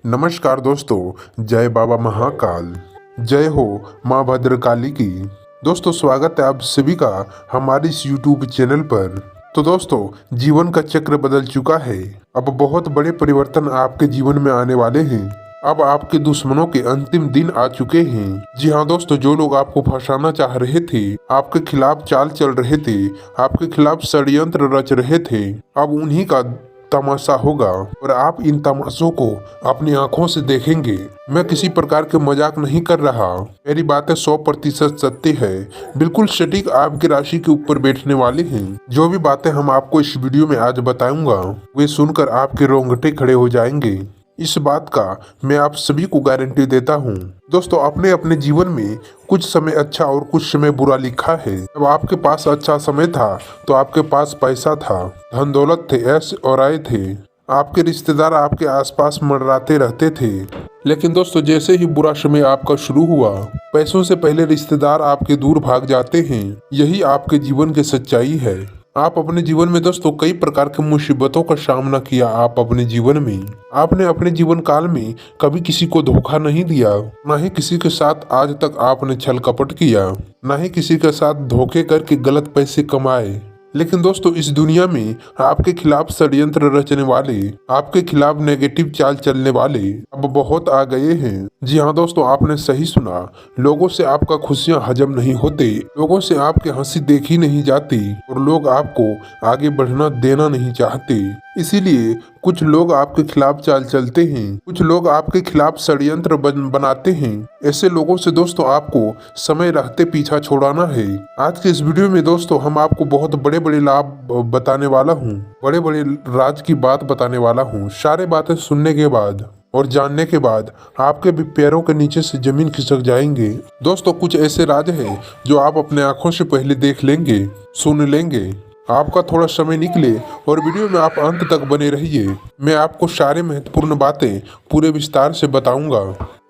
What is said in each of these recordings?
नमस्कार दोस्तों, जय बाबा महाकाल, जय हो माँ भद्रकाली की। दोस्तों स्वागत है आप सभी का हमारे इस YouTube चैनल पर। तो दोस्तों जीवन का चक्र बदल चुका है। अब बहुत बड़े परिवर्तन आपके जीवन में आने वाले हैं। अब आपके दुश्मनों के अंतिम दिन आ चुके हैं। जी हाँ दोस्तों, जो लोग आपको फंसाना चाह रहे थे, आपके खिलाफ चाल चल रहे थे, आपके खिलाफ षड्यंत्र रच रहे थे, अब उन्हीं का तमाशा होगा और आप इन तमाशों को अपनी आंखों से देखेंगे। मैं किसी प्रकार के मजाक नहीं कर रहा, मेरी बातें 100% सत्य है, बिल्कुल सटीक आपकी राशि के ऊपर बैठने वाले हैं। जो भी बातें हम आपको इस वीडियो में आज बताऊंगा वे सुनकर आपके रोंगटे खड़े हो जाएंगे। इस बात का मैं आप सभी को गारंटी देता हूँ। दोस्तों अपने अपने जीवन में कुछ समय अच्छा और कुछ समय बुरा लिखा है। जब आपके पास अच्छा समय था तो आपके पास पैसा था, धन दौलत थे, ऐश और आए थे, आपके रिश्तेदार आपके आसपास मंडराते रहते थे। लेकिन दोस्तों जैसे ही बुरा समय आपका शुरू हुआ, पैसों से पहले रिश्तेदार आपके दूर भाग जाते हैं। यही आपके जीवन की सच्चाई है। आप अपने जीवन में दोस्तों कई प्रकार की मुसीबतों का सामना किया। आप अपने जीवन में आपने अपने जीवन काल में कभी किसी को धोखा नहीं दिया, न ही किसी के साथ आज तक आपने छल कपट किया, न ही किसी के साथ धोखे करके गलत पैसे कमाए। लेकिन दोस्तों इस दुनिया में आपके खिलाफ षड्यंत्र रचने वाले, आपके खिलाफ नेगेटिव चाल चलने वाले अब बहुत आ गए हैं। जी हाँ दोस्तों, आपने सही सुना। लोगों से आपका खुशियाँ हजम नहीं होते, लोगों से आपकी हंसी देखी नहीं जाती और लोग आपको आगे बढ़ना देना नहीं चाहते। इसीलिए कुछ लोग आपके खिलाफ चाल चलते हैं, कुछ लोग आपके खिलाफ षड्यंत्र बनाते हैं। ऐसे लोगों से दोस्तों आपको समय रहते पीछा छुड़ाना है। आज के इस वीडियो में दोस्तों हम आपको बहुत बड़े बड़े लाभ बताने वाला हूँ, बड़े बड़े राज की बात बताने वाला हूँ। सारे बातें सुनने के बाद और जानने के बाद आपके भी पैरों के नीचे से जमीन खिसक जाएंगे। दोस्तों कुछ ऐसे राज हैं जो आप अपने आंखों से पहले देख लेंगे, सुन लेंगे। आपका थोड़ा समय निकले और वीडियो में आप अंत तक बने रहिए। मैं आपको सारे महत्वपूर्ण बातें पूरे विस्तार से बताऊंगा।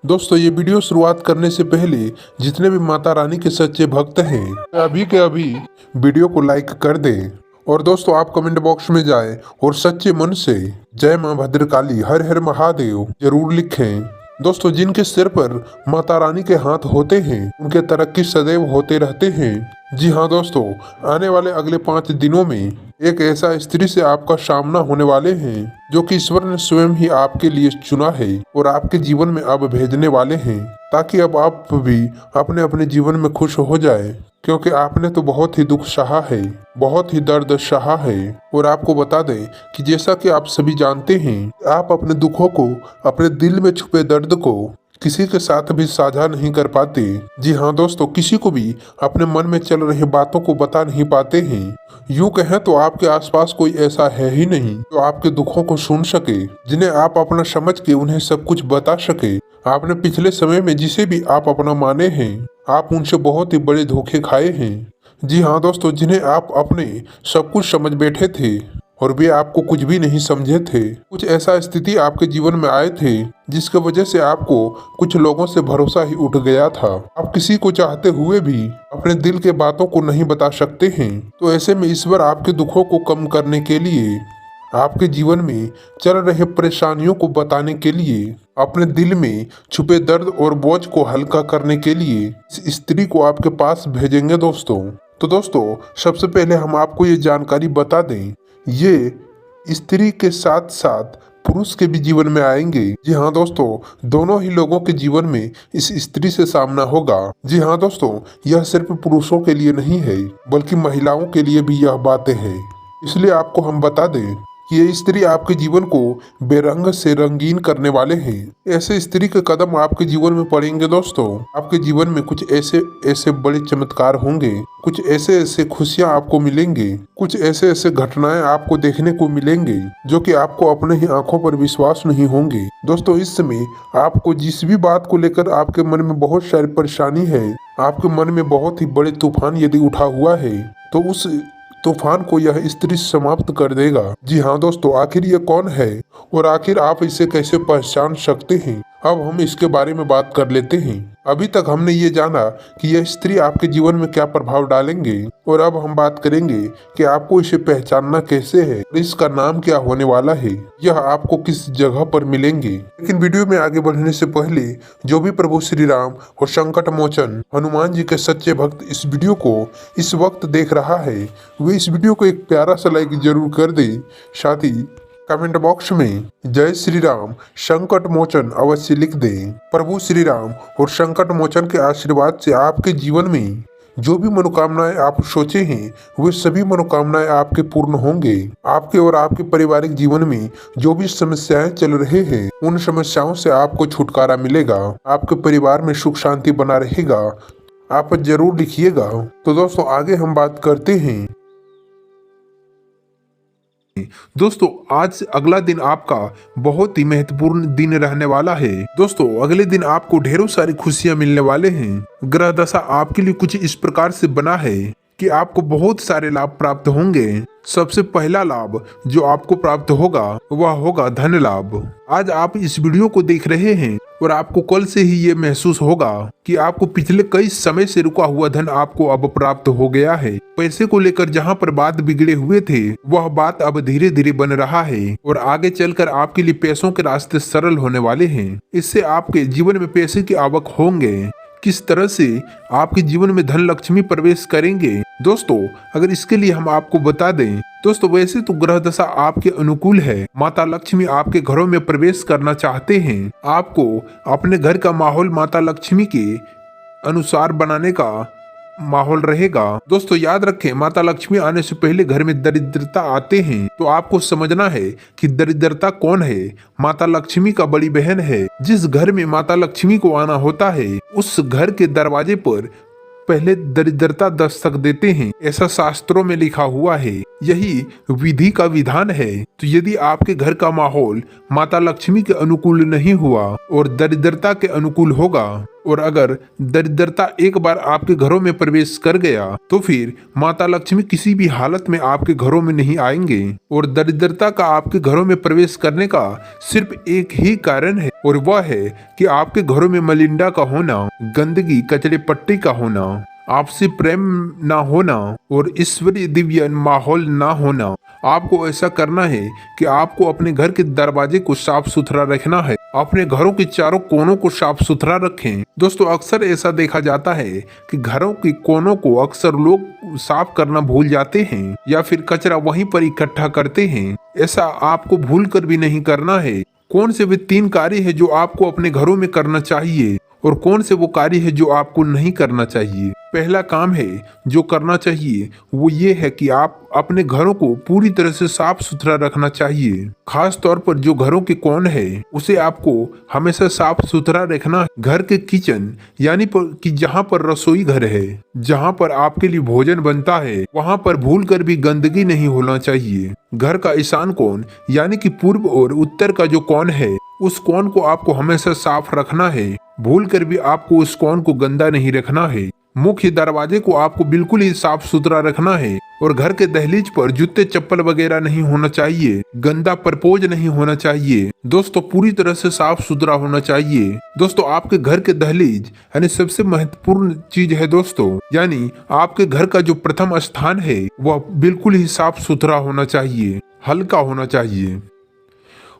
दोस्तों ये वीडियो शुरुआत करने से पहले जितने भी माता रानी के सच्चे भक्त हैं अभी के अभी वीडियो को लाइक कर दें और दोस्तों आप कमेंट बॉक्स में जाएं और सच्चे मन से जय मां भद्रकाली, हर हर महादेव जरूर लिखें। दोस्तों जिनके सिर पर माता रानी के हाथ होते हैं उनके तरक्की सदैव होते रहते हैं। जी हाँ दोस्तों, आने वाले अगले 5 दिनों में एक ऐसा स्त्री से आपका सामना होने वाले हैं जो कि ईश्वर ने स्वयं ही आपके लिए चुना है और आपके जीवन में अब भेजने वाले हैं, ताकि अब आप भी अपने अपने जीवन में खुश हो जाए। क्योंकि आपने तो बहुत ही दुख सहा है, बहुत ही दर्द सहा है। और आपको बता दें कि जैसा कि आप सभी जानते हैं, आप अपने दुखों को, अपने दिल में छुपे दर्द को किसी के साथ भी साझा नहीं कर पाते। जी हाँ दोस्तों, किसी को भी अपने मन में चल रही बातों को बता नहीं पाते हैं। यूँ कहें तो आपके आसपास कोई ऐसा है ही नहीं जो आपके दुखों को सुन सके, जिन्हें आप अपना समझ के उन्हें सब कुछ बता सके। आपने पिछले समय में जिसे भी आप अपना माने हैं, आप उनसे बहुत ही बड़े धोखे खाए हैं। जी हाँ दोस्तों, जिन्हें आप अपने सब कुछ समझ बैठे थे और वे आपको कुछ भी नहीं समझे थे। कुछ ऐसा स्थिति आपके जीवन में आए थे जिसकी वजह से आपको कुछ लोगों से भरोसा ही उठ गया था। आप किसी को चाहते हुए भी अपने दिल के बातों को नहीं बता सकते हैं। तो ऐसे में ईश्वर आपके दुखों को कम करने के लिए, आपके जीवन में चल रहे परेशानियों को बताने के लिए, अपने दिल में छुपे दर्द और बोझ को हल्का करने के लिए इस स्त्री को आपके पास भेजेंगे दोस्तों। तो दोस्तों सबसे पहले हम आपको ये जानकारी बता दें, ये स्त्री के साथ साथ पुरुष के भी जीवन में आएंगे। जी हाँ दोस्तों, दोनों ही लोगों के जीवन में इस स्त्री से सामना होगा। जी हाँ दोस्तों, यह सिर्फ पुरुषों के लिए नहीं है बल्कि महिलाओं के लिए भी यह बातें हैं। इसलिए आपको हम बता दें कि ये स्त्री आपके जीवन को बेरंग से रंगीन करने वाले हैं। ऐसे स्त्री के कदम आपके जीवन में पड़ेंगे दोस्तों, आपके जीवन में कुछ ऐसे ऐसे बड़े चमत्कार होंगे, कुछ ऐसे ऐसे खुशियां आपको मिलेंगे, कुछ ऐसे ऐसे घटनाएं आपको देखने को मिलेंगे जो कि आपको अपने ही आंखों पर विश्वास नहीं होंगे। दोस्तों इस समय आपको जिस भी बात को लेकर आपके मन में बहुत सारी परेशानी है, आपके मन में बहुत ही बड़े तूफान यदि उठा हुआ है, तो उस तूफान को यह स्त्री समाप्त कर देगा। जी हाँ दोस्तों, आखिर ये कौन है और आखिर आप इसे कैसे पहचान सकते हैं, अब हम इसके बारे में बात कर लेते हैं। अभी तक हमने ये जाना कि यह स्त्री आपके जीवन में क्या प्रभाव डालेंगे और अब हम बात करेंगे कि आपको इसे पहचानना कैसे है और इसका नाम क्या होने वाला है, यह आपको किस जगह पर मिलेंगे। लेकिन वीडियो में आगे बढ़ने से पहले जो भी प्रभु श्री राम और संकट मोचन हनुमान जी के सच्चे भक्त इस वीडियो को इस वक्त देख रहा है वे इस वीडियो को एक प्यारा सा लाइक जरूर कर दे, साथ ही कमेंट बॉक्स में जय श्री राम संकट मोचन अवश्य लिख दें। प्रभु श्री राम और संकट मोचन के आशीर्वाद से आपके जीवन में जो भी मनोकामनाएं आप सोचे हैं वे सभी मनोकामनाएं आपके पूर्ण होंगे। आपके और आपके पारिवारिक जीवन में जो भी समस्याएं चल रहे हैं उन समस्याओं से आपको छुटकारा मिलेगा, आपके परिवार में सुख शांति बना रहेगा। आप जरूर लिखिएगा। तो दोस्तों आगे हम बात करते हैं। दोस्तों आज अगला दिन आपका बहुत ही महत्वपूर्ण दिन रहने वाला है। दोस्तों अगले दिन आपको ढेरों सारी खुशियां मिलने वाले हैं। ग्रह दशा आपके लिए कुछ इस प्रकार से बना है कि आपको बहुत सारे लाभ प्राप्त होंगे। सबसे पहला लाभ जो आपको प्राप्त होगा वह होगा धन लाभ। आज आप इस वीडियो को देख रहे हैं और आपको कल से ही ये महसूस होगा कि आपको पिछले कई समय से रुका हुआ धन आपको अब प्राप्त हो गया है। पैसे को लेकर जहां पर बात बिगड़े हुए थे वह बात अब धीरे धीरे बन रहा है और आगे चलकर आपके लिए पैसों के रास्ते सरल होने वाले हैं। इससे आपके जीवन में पैसे की आवक होंगे। किस तरह से आपके जीवन में धन लक्ष्मी प्रवेश करेंगे दोस्तों, अगर इसके लिए हम आपको बता दें दोस्तों, वैसे तो ग्रह दशा आपके अनुकूल है। माता लक्ष्मी आपके घरों में प्रवेश करना चाहते हैं। आपको अपने घर का माहौल माता लक्ष्मी के अनुसार बनाने का माहौल रहेगा। दोस्तों याद रखें, माता लक्ष्मी आने से पहले घर में दरिद्रता आते हैं, तो आपको समझना है कि दरिद्रता कौन है। माता लक्ष्मी का बड़ी बहन है। जिस घर में माता लक्ष्मी को आना होता है उस घर के दरवाजे पर पहले दरिद्रता दस्तक देते हैं, ऐसा शास्त्रों में लिखा हुआ है। यही विधि का विधान है। तो यदि आपके घर का माहौल माता लक्ष्मी के अनुकूल नहीं हुआ और दरिद्रता के अनुकूल होगा, और अगर दरिद्रता एक बार आपके घरों में प्रवेश कर गया तो फिर माता लक्ष्मी किसी भी हालत में आपके घरों में नहीं आएंगे। और दरिद्रता का आपके घरों में प्रवेश करने का सिर्फ एक ही कारण है और वह है कि आपके घरों में मलिंदा का होना, गंदगी कचरे पट्टी का होना, आपसी प्रेम ना होना और ईश्वरीय दिव्य माहौल ना होना। आपको ऐसा करना है कि आपको अपने घर के दरवाजे को साफ सुथरा रखना है। अपने घरों के चारों कोनों को साफ सुथरा रखें। दोस्तों अक्सर ऐसा देखा जाता है कि घरों के कोनों को अक्सर लोग साफ करना भूल जाते हैं या फिर कचरा वहीं पर इकट्ठा करते हैं। ऐसा आपको भूल कर भी नहीं करना है। कौन से वे 3 कार्य है जो आपको अपने घरों में करना चाहिए और कौन से वो कार्य है जो आपको नहीं करना चाहिए। पहला काम है जो करना चाहिए वो ये है कि आप अपने घरों को पूरी तरह से साफ सुथरा रखना चाहिए। खास तौर पर जो घरों के कोण है उसे आपको हमेशा साफ सुथरा रखना है। घर के किचन यानी कि जहाँ पर रसोई घर है, जहाँ पर आपके लिए भोजन बनता है, वहाँ पर भूल कर भी गंदगी नहीं होना चाहिए। घर का ईशान कोण यानी कि पूर्व और उत्तर का जो कोण है उस कोण को आपको हमेशा साफ रखना है। भूल कर भी आपको उस कोण को गंदा नहीं रखना है। मुख्य दरवाजे को आपको बिल्कुल ही साफ सुथरा रखना है और घर के दहलीज पर जूते चप्पल वगैरह नहीं होना चाहिए। गंदा परपोज नहीं होना चाहिए। दोस्तों पूरी तरह से साफ सुथरा होना चाहिए। दोस्तों आपके घर के दहलीज यानी सबसे महत्वपूर्ण चीज है दोस्तों, यानी आपके घर का जो प्रथम स्थान है वह बिल्कुल ही साफ सुथरा होना चाहिए, हल्का होना चाहिए।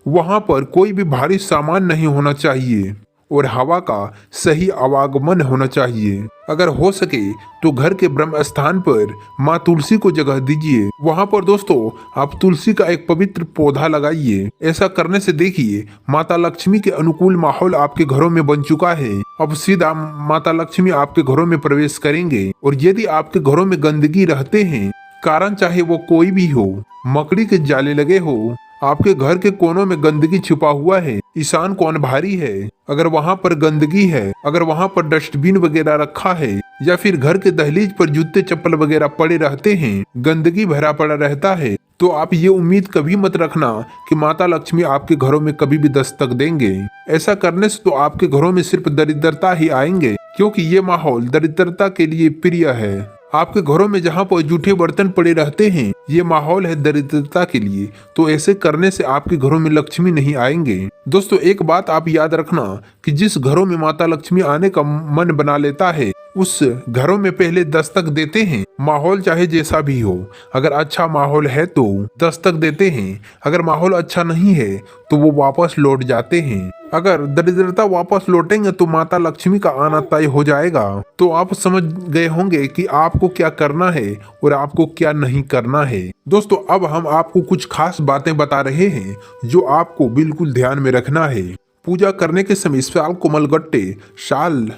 वहां पर कोई भी भारी सामान नहीं होना चाहिए और हवा का सही आवागमन होना चाहिए। अगर हो सके तो घर के ब्रह्म स्थान पर माँ तुलसी को जगह दीजिए। वहां पर दोस्तों आप तुलसी का एक पवित्र पौधा लगाइए। ऐसा करने से देखिए माता लक्ष्मी के अनुकूल माहौल आपके घरों में बन चुका है। अब सीधा माता लक्ष्मी आपके घरों में प्रवेश करेंगे। और यदि आपके घरों में गंदगी रहते हैं, कारण चाहे वो कोई भी हो, मकड़ी के जाले लगे हो, आपके घर के कोनों में गंदगी छुपा हुआ है, ईशान कोण भारी है, अगर वहां पर गंदगी है, अगर वहां पर डस्टबिन वगैरह रखा है या फिर घर के दहलीज पर जूते चप्पल वगैरह पड़े रहते हैं, गंदगी भरा पड़ा रहता है, तो आप ये उम्मीद कभी मत रखना कि माता लक्ष्मी आपके घरों में कभी भी दस्तक देंगे। ऐसा करने से तो आपके घरों में सिर्फ दरिद्रता ही आएंगे, क्योंकि ये माहौल दरिद्रता के लिए प्रिय है। आपके घरों में जहाँ पर जूठे बर्तन पड़े रहते हैं, ये माहौल है दरिद्रता के लिए। तो ऐसे करने से आपके घरों में लक्ष्मी नहीं आएंगे। दोस्तों एक बात आप याद रखना कि जिस घरों में माता लक्ष्मी आने का मन बना लेता है, उस घरों में पहले दस्तक देते हैं। माहौल चाहे जैसा भी हो, अगर अच्छा माहौल है तो दस्तक देते हैं, अगर माहौल अच्छा नहीं है तो वो वापस लौट जाते हैं। अगर दरिद्रता वापस लौटेंगे तो माता लक्ष्मी का आना तय हो जाएगा। तो आप समझ गए होंगे कि आपको क्या करना है और आपको क्या नहीं करना है। दोस्तों अब हम आपको कुछ खास बातें बता रहे हैं जो आपको बिल्कुल ध्यान में रखना है। पूजा करने के समय साल कोमलगट्टे, शाल,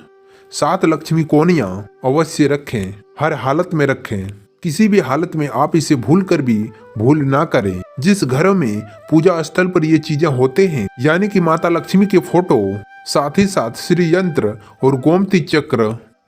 7 लक्ष्मी कोनिया अवश्य रखें, हर हालत में रखें। किसी भी हालत में आप इसे भूल कर भी भूल ना करें। जिस घरों में पूजा स्थल पर ये चीजें होते हैं, यानी कि माता लक्ष्मी के फोटो, साथ ही साथ श्री यंत्र और गोमती चक्र,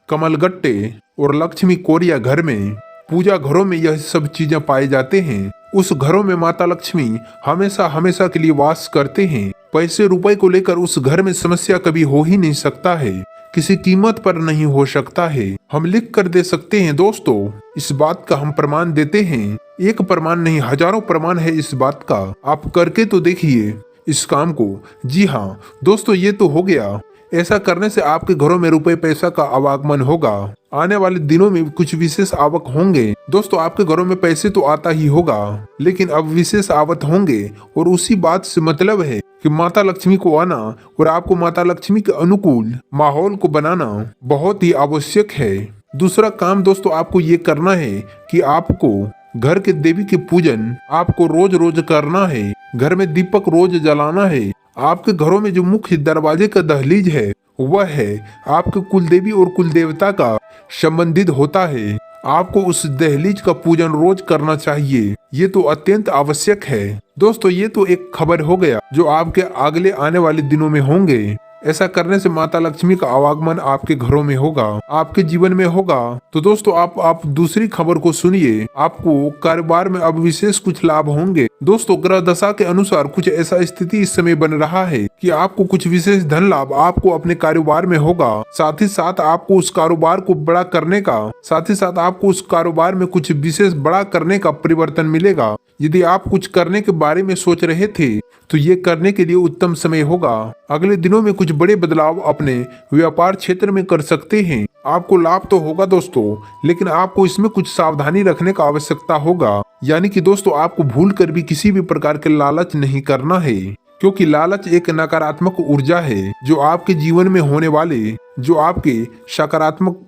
कमलगट्टे और लक्ष्मी कोरिया घर में, पूजा घरों में यह सब चीजें पाए जाते हैं, उस घरों में माता लक्ष्मी हमेशा हमेशा के लिए वास करते हैं। पैसे रुपए को लेकर उस घर में समस्या कभी हो ही नहीं सकता है, किसी कीमत पर नहीं हो सकता है। हम लिख कर दे सकते हैं दोस्तों, इस बात का हम प्रमाण देते हैं। एक प्रमाण नहीं, हजारों प्रमाण है इस बात का। आप करके तो देखिए इस काम को। जी हाँ दोस्तों, ये तो हो गया। ऐसा करने से आपके घरों में रुपए पैसा का आवागमन होगा। आने वाले दिनों में कुछ विशेष आवक होंगे। दोस्तों आपके घरों में पैसे तो आता ही होगा, लेकिन अब विशेष आवक होंगे। और उसी बात से मतलब है कि माता लक्ष्मी को आना और आपको माता लक्ष्मी के अनुकूल माहौल को बनाना बहुत ही आवश्यक है। दूसरा काम दोस्तों आपको ये करना है कि आपको घर के देवी के पूजन आपको रोज रोज करना है। घर में दीपक रोज जलाना है। आपके घरों में जो मुख्य दरवाजे का दहलीज है, वह है आपके कुल देवी और कुल देवता का संबंधित होता है। आपको उस दहलीज का पूजन रोज करना चाहिए। ये तो अत्यंत आवश्यक है। दोस्तों ये तो एक खबर हो गया जो आपके अगले आने वाले दिनों में होंगे। ऐसा करने से माता लक्ष्मी का आवागमन आपके घरों में होगा, आपके जीवन में होगा। तो दोस्तों आप दूसरी खबर को सुनिए। आपको कारोबार में अब विशेष कुछ लाभ होंगे। दोस्तों ग्रह दशा के अनुसार कुछ ऐसा स्थिति इस समय बन रहा है कि आपको कुछ विशेष धन लाभ आपको अपने कारोबार में होगा। साथ ही साथ आपको उस कारोबार को बड़ा करने का, साथ ही साथ आपको उस कारोबार में कुछ विशेष बड़ा करने का परिवर्तन मिलेगा। यदि आप कुछ करने के बारे में सोच रहे थे तो ये करने के लिए उत्तम समय होगा। अगले दिनों में कुछ बड़े बदलाव अपने व्यापार क्षेत्र में कर सकते हैं। आपको लाभ तो होगा दोस्तों, लेकिन आपको इसमें कुछ सावधानी रखने का आवश्यकता होगा। यानी कि दोस्तों आपको भूल कर भी किसी भी प्रकार के लालच नहीं करना है, क्योंकि लालच एक नकारात्मक ऊर्जा है जो आपके जीवन में होने वाले, जो आपके सकारात्मक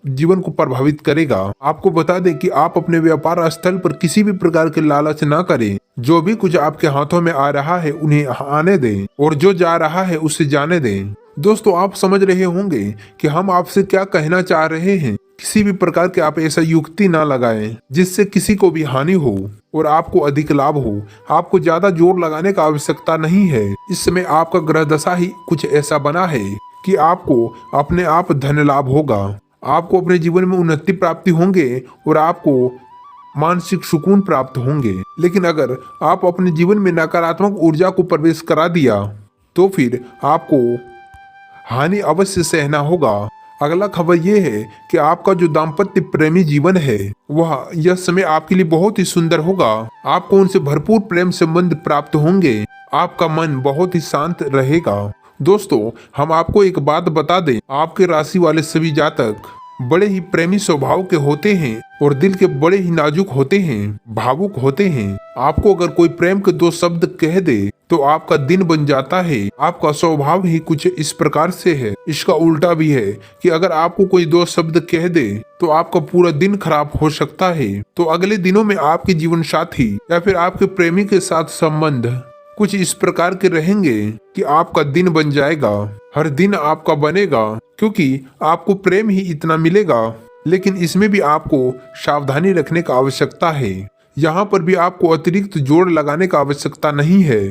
जीवन को प्रभावित करेगा। आपको बता दें कि आप अपने व्यापार स्थल पर किसी भी प्रकार के लालच ना करें। जो भी कुछ आपके हाथों में आ रहा है उन्हें आने दें, और जो जा रहा है उसे जाने दें। दोस्तों आप समझ रहे होंगे कि हम आपसे क्या कहना चाह रहे हैं। किसी भी प्रकार के आप ऐसा युक्ति ना लगाएं जिससे किसी को भी हानि हो और आपको अधिक लाभ हो। आपको ज्यादा जोर लगाने का आवश्यकता नहीं है। इस समय आपका ग्रह दशा ही कुछ ऐसा बना है कि आपको अपने आप धन लाभ होगा। आपको अपने जीवन में उन्नति प्राप्ति होंगे और आपको मानसिक सुकून प्राप्त होंगे। लेकिन अगर आप अपने जीवन में नकारात्मक ऊर्जा को प्रवेश करा दिया तो फिर आपको हानि अवश्य सहना होगा। अगला खबर यह है कि आपका जो दाम्पत्य प्रेमी जीवन है वह यह समय आपके लिए बहुत ही सुंदर होगा। आपको उनसे भरपूर प्रेम संबंध प्राप्त होंगे। आपका मन बहुत ही शांत रहेगा। दोस्तों हम आपको एक बात बता दें, आपके राशि वाले सभी जातक बड़े ही प्रेमी स्वभाव के होते हैं और दिल के बड़े ही नाजुक होते हैं, भावुक होते हैं। आपको अगर कोई प्रेम के 2 शब्द कह दे तो आपका दिन बन जाता है। आपका स्वभाव ही कुछ इस प्रकार से है। इसका उल्टा भी है कि अगर आपको कोई 2 शब्द कह दे तो आपका पूरा दिन खराब हो सकता है। तो अगले दिनों में आपके जीवन साथी या फिर आपके प्रेमी के साथ संबंध कुछ इस प्रकार के रहेंगे कि आपका दिन बन जाएगा। हर दिन आपका बनेगा, क्योंकि आपको प्रेम ही इतना मिलेगा। लेकिन इसमें भी आपको सावधानी रखने का आवश्यकता है। यहाँ पर भी आपको अतिरिक्त जोर लगाने का आवश्यकता नहीं है।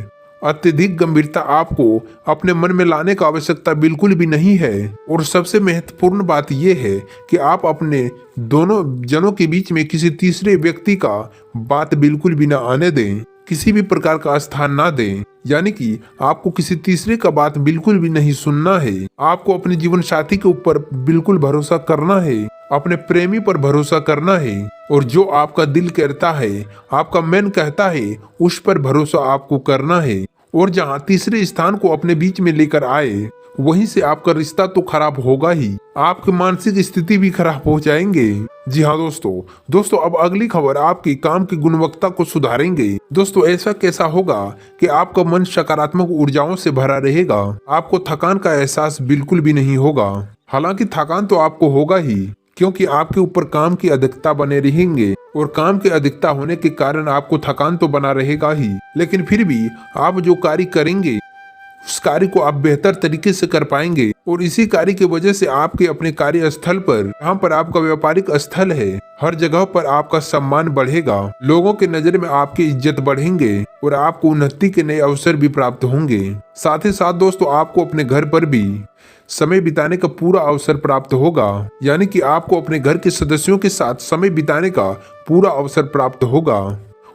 अत्यधिक गंभीरता आपको अपने मन में लाने का आवश्यकता बिल्कुल भी नहीं है। और सबसे महत्वपूर्ण बात यह है कि आप अपने दोनों जनों के बीच में किसी तीसरे व्यक्ति का बात बिल्कुल भी न आने दें, किसी भी प्रकार का स्थान ना दें। यानी कि आपको किसी तीसरे का बात बिल्कुल भी नहीं सुनना है। आपको अपने जीवन साथी के ऊपर बिल्कुल भरोसा करना है, अपने प्रेमी पर भरोसा करना है और जो आपका दिल कहता है, आपका मन कहता है, उस पर भरोसा आपको करना है। और जहाँ तीसरे स्थान को अपने बीच में लेकर आए, वहीं से आपका रिश्ता तो खराब होगा ही, आपकी मानसिक स्थिति भी खराब हो जाएंगे। जी हाँ दोस्तों अब अगली खबर आपकी काम की गुणवत्ता को सुधारेंगे। दोस्तों ऐसा कैसा होगा कि आपका मन सकारात्मक ऊर्जाओं से भरा रहेगा, आपको थकान का एहसास बिल्कुल भी नहीं होगा। हालांकि थकान तो आपको होगा ही, क्योंकि आपके ऊपर काम की अधिकता बने रहेंगे और काम की अधिकता होने के कारण आपको थकान तो बना रहेगा ही, लेकिन फिर भी आप जो कार्य करेंगे उस कार्य को आप बेहतर तरीके से कर पाएंगे और इसी कार्य की वजह से आपके अपने कार्य स्थल पर, जहाँ पर आपका व्यापारिक स्थल है, हर जगह पर आपका सम्मान बढ़ेगा, लोगों के नजर में आपकी इज्जत बढ़ेंगे और आपको उन्नति के नए अवसर भी प्राप्त होंगे। साथ ही साथ दोस्तों आपको अपने घर पर भी समय बिताने का पूरा अवसर प्राप्त होगा। यानी कि आपको अपने घर के सदस्यों के साथ समय बिताने का पूरा अवसर प्राप्त होगा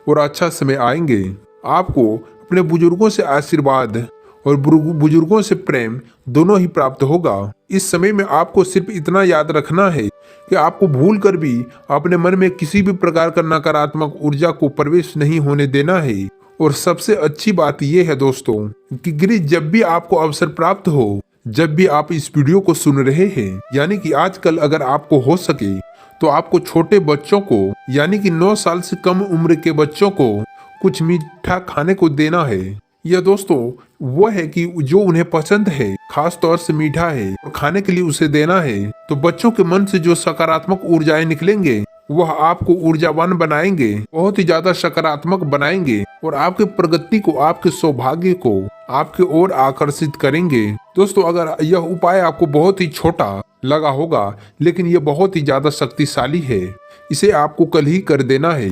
और अच्छा समय आएंगे। आपको अपने बुजुर्गों से आशीर्वाद और बुजुर्गों से प्रेम दोनों ही प्राप्त होगा। इस समय में आपको सिर्फ इतना याद रखना है कि आपको भूल कर भी अपने मन में किसी भी प्रकार का नकारात्मक ऊर्जा को प्रवेश नहीं होने देना है। और सबसे अच्छी बात यह है दोस्तों कि गिरीश, जब भी आपको अवसर प्राप्त हो, जब भी आप इस वीडियो को सुन रहे हैं, यानी कि आजकल अगर आपको हो सके तो आपको छोटे बच्चों को, यानी कि 9 साल से कम उम्र के बच्चों को कुछ मीठा खाने को देना है। यह दोस्तों वो है कि जो उन्हें पसंद है, खास तौर से मीठा है, और खाने के लिए उसे देना है। तो बच्चों के मन से जो सकारात्मक ऊर्जाएं निकलेंगे वह आपको ऊर्जावान बनाएंगे, बहुत ही ज्यादा सकारात्मक बनाएंगे और आपके प्रगति को, आपके सौभाग्य को आपके ओर आकर्षित करेंगे। दोस्तों अगर यह उपाय आपको बहुत ही छोटा लगा होगा, लेकिन यह बहुत ही ज्यादा शक्तिशाली है, इसे आपको कल ही कर देना है।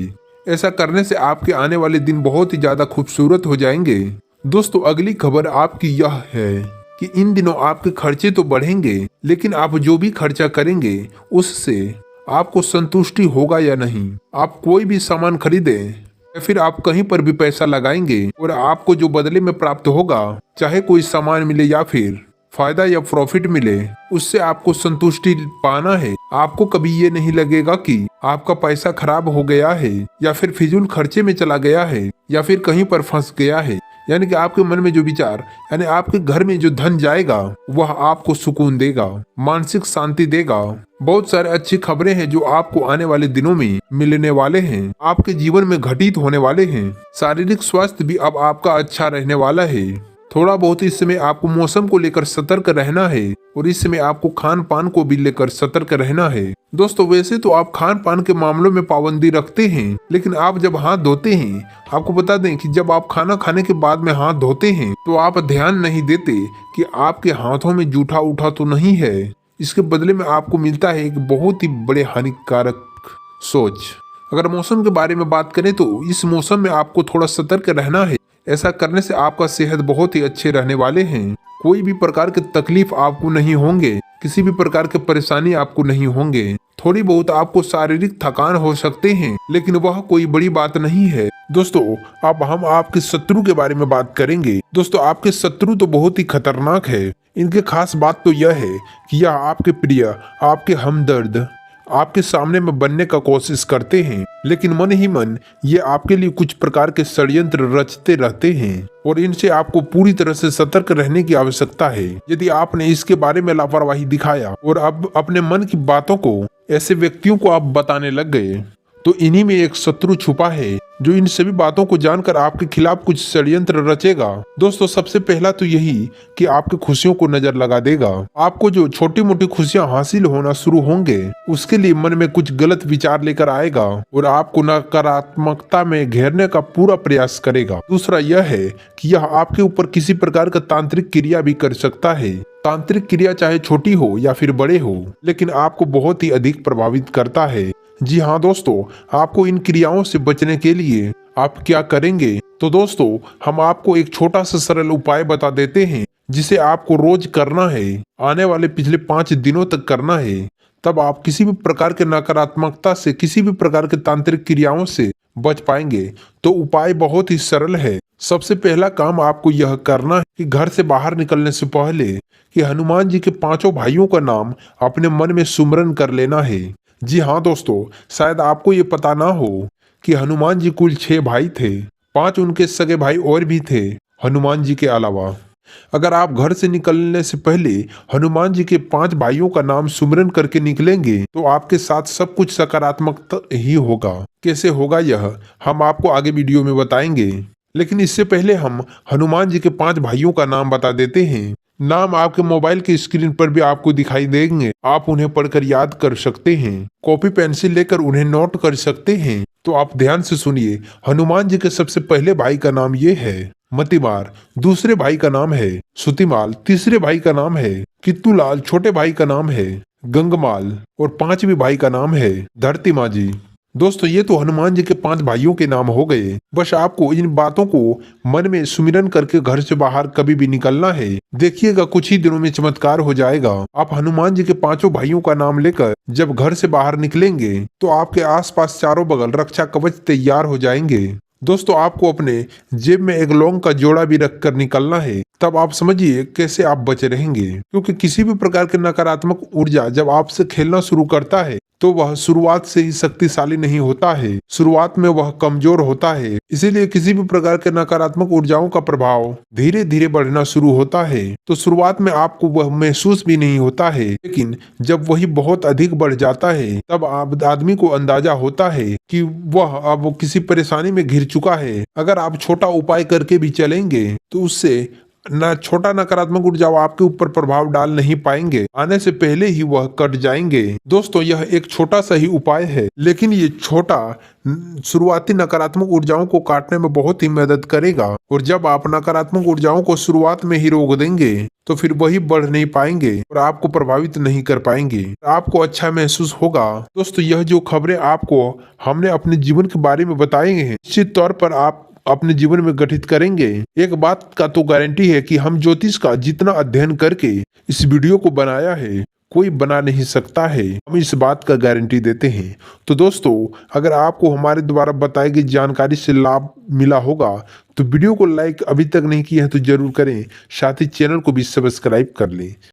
ऐसा करने से आपके आने वाले दिन बहुत ही ज्यादा खूबसूरत हो जाएंगे। दोस्तों अगली खबर आपकी यह है कि इन दिनों आपके खर्चे तो बढ़ेंगे, लेकिन आप जो भी खर्चा करेंगे उससे आपको संतुष्टि होगा या नहीं। आप कोई भी सामान खरीदें या फिर आप कहीं पर भी पैसा लगाएंगे और आपको जो बदले में प्राप्त होगा, चाहे कोई सामान मिले या फिर फायदा या प्रॉफिट मिले, उससे आपको संतुष्टि पाना है। आपको कभी ये नहीं लगेगा कि आपका पैसा खराब हो गया है या फिर फिजूल खर्चे में चला गया है या फिर कहीं पर फंस गया है। यानी कि आपके मन में जो विचार, यानी आपके घर में जो धन जाएगा वह आपको सुकून देगा, मानसिक शांति देगा। बहुत सारे अच्छी खबरें हैं जो आपको आने वाले दिनों में मिलने वाले हैं, आपके जीवन में घटित होने वाले हैं। शारीरिक स्वास्थ्य भी अब आपका अच्छा रहने वाला है। थोड़ा बहुत इस समय आपको मौसम को लेकर सतर्क रहना है और इस समय आपको खान पान को भी लेकर सतर्क रहना है। दोस्तों वैसे तो आप खान पान के मामलों में पाबंदी रखते हैं, लेकिन आप जब हाथ धोते हैं, आपको बता दें कि जब आप खाना खाने के बाद में हाथ धोते हैं तो आप ध्यान नहीं देते कि आपके हाथों में जूठा उठा तो नहीं है। इसके बदले में आपको मिलता है एक बहुत ही बड़े हानिकारक सोच। अगर मौसम के बारे में बात करें तो इस मौसम में आपको थोड़ा सतर्क रहना है। ऐसा करने से आपका सेहत बहुत ही अच्छे रहने वाले हैं। कोई भी प्रकार के तकलीफ आपको नहीं होंगे, किसी भी प्रकार के परेशानी आपको नहीं होंगे। थोड़ी बहुत आपको शारीरिक थकान हो सकते हैं, लेकिन वह कोई बड़ी बात नहीं है। दोस्तों अब हम आपके शत्रु के बारे में बात करेंगे। दोस्तों आपके शत्रु तो बहुत ही खतरनाक है। इनके खास बात तो यह है कि यह आपके प्रिय, आपके हमदर्द, आपके सामने में बनने का कोशिश करते हैं, लेकिन मन ही मन ये आपके लिए कुछ प्रकार के षड्यंत्र रचते रहते हैं और इनसे आपको पूरी तरह से सतर्क रहने की आवश्यकता है। यदि आपने इसके बारे में लापरवाही दिखाया और अब अपने मन की बातों को ऐसे व्यक्तियों को आप बताने लग गए, तो इन्हीं में एक शत्रु छुपा है जो इन सभी बातों को जानकर आपके खिलाफ कुछ षड्यंत्र रचेगा। दोस्तों सबसे पहला तो यही कि आपकी खुशियों को नजर लगा देगा। आपको जो छोटी मोटी खुशियां हासिल होना शुरू होंगे, उसके लिए मन में कुछ गलत विचार लेकर आएगा और आपको नकारात्मकता में घेरने का पूरा प्रयास करेगा। दूसरा यह है कि यह आपके ऊपर किसी प्रकार का तांत्रिक क्रिया भी कर सकता है। तांत्रिक क्रिया चाहे छोटी हो या फिर बड़े हो, लेकिन आपको बहुत ही अधिक प्रभावित करता है। जी हाँ दोस्तों, आपको इन क्रियाओं से बचने के लिए आप क्या करेंगे? तो दोस्तों हम आपको एक छोटा सा सरल उपाय बता देते हैं जिसे आपको रोज करना है, आने वाले पिछले 5 दिनों तक करना है। तब आप किसी भी प्रकार के नकारात्मकता से, किसी भी प्रकार के तांत्रिक क्रियाओं से बच पाएंगे। तो उपाय बहुत ही सरल है। सबसे पहला काम आपको यह करना है कि घर से बाहर निकलने से पहले कि हनुमान जी के पांचों भाइयों का नाम अपने मन में सुमरन कर लेना है। जी हाँ दोस्तों, शायद आपको ये पता ना हो कि हनुमान जी कुल 6 भाई थे। 5 उनके सगे भाई और भी थे हनुमान जी के अलावा। अगर आप घर से निकलने से पहले हनुमान जी के 5 भाइयों का नाम सुमिरन करके निकलेंगे तो आपके साथ सब कुछ सकारात्मक ही होगा। कैसे होगा यह हम आपको आगे वीडियो में बताएंगे, लेकिन इससे पहले हम हनुमान जी के 5 भाइयों का नाम बता देते हैं। नाम आपके मोबाइल की स्क्रीन पर भी आपको दिखाई देंगे। आप उन्हें पढ़कर याद कर सकते हैं, कॉपी पेंसिल लेकर उन्हें नोट कर सकते हैं। तो आप ध्यान से सुनिए। हनुमान जी के सबसे पहले भाई का नाम ये है मतिमार, दूसरे भाई का नाम है सुतिमाल, तीसरे भाई का नाम है कित्तूलाल, छोटे भाई का नाम है गंगमाल और 5वें भाई का नाम है धरती माजी। दोस्तों ये तो हनुमान जी के 5 भाइयों के नाम हो गए। बस आपको इन बातों को मन में सुमिरन करके घर से बाहर कभी भी निकलना है। देखिएगा कुछ ही दिनों में चमत्कार हो जाएगा। आप हनुमान जी के 5 भाइयों का नाम लेकर जब घर से बाहर निकलेंगे तो आपके आसपास चारों बगल रक्षा कवच तैयार हो जाएंगे। दोस्तों आपको अपने जेब में एक लौंग का जोड़ा भी रख कर निकलना है। तब आप समझिए कैसे आप बचे रहेंगे, क्योंकि किसी भी प्रकार की नकारात्मक ऊर्जा जब आपसे खेलना शुरू करता है तो वह शुरुआत से ही शक्तिशाली नहीं होता है, शुरुआत में वह कमजोर होता है। इसीलिए किसी भी प्रकार के नकारात्मक ऊर्जाओं का प्रभाव धीरे धीरे बढ़ना शुरू होता है। तो शुरुआत में आपको वह महसूस भी नहीं होता है, लेकिन जब वही बहुत अधिक बढ़ जाता है तब आदमी को अंदाजा होता है कि वह अब किसी परेशानी में घिर चुका है। अगर आप छोटा उपाय करके भी चलेंगे तो उससे छोटा नकारात्मक ऊर्जा आपके ऊपर प्रभाव डाल नहीं पाएंगे, आने से पहले ही वह कट जाएंगे। दोस्तों यह एक छोटा सा ही उपाय है, लेकिन ये छोटा शुरुआती नकारात्मक ऊर्जाओं को काटने में बहुत ही मदद करेगा। और जब आप नकारात्मक ऊर्जाओं को शुरुआत में ही रोक देंगे तो फिर वही बढ़ नहीं पाएंगे और आपको प्रभावित नहीं कर पाएंगे। आपको अच्छा महसूस होगा। दोस्तों यह जो खबरें आपको हमने अपने जीवन के बारे में बताए हैं, निश्चित तौर पर आप अपने जीवन में गठित करेंगे। एक बात का तो गारंटी है कि हम ज्योतिष का जितना अध्ययन करके इस वीडियो को बनाया है कोई बना नहीं सकता है, हम इस बात का गारंटी देते हैं। तो दोस्तों अगर आपको हमारे द्वारा बताई गई जानकारी से लाभ मिला होगा तो वीडियो को लाइक अभी तक नहीं किया है तो जरूर करें, साथ ही चैनल को भी सब्सक्राइब कर लें।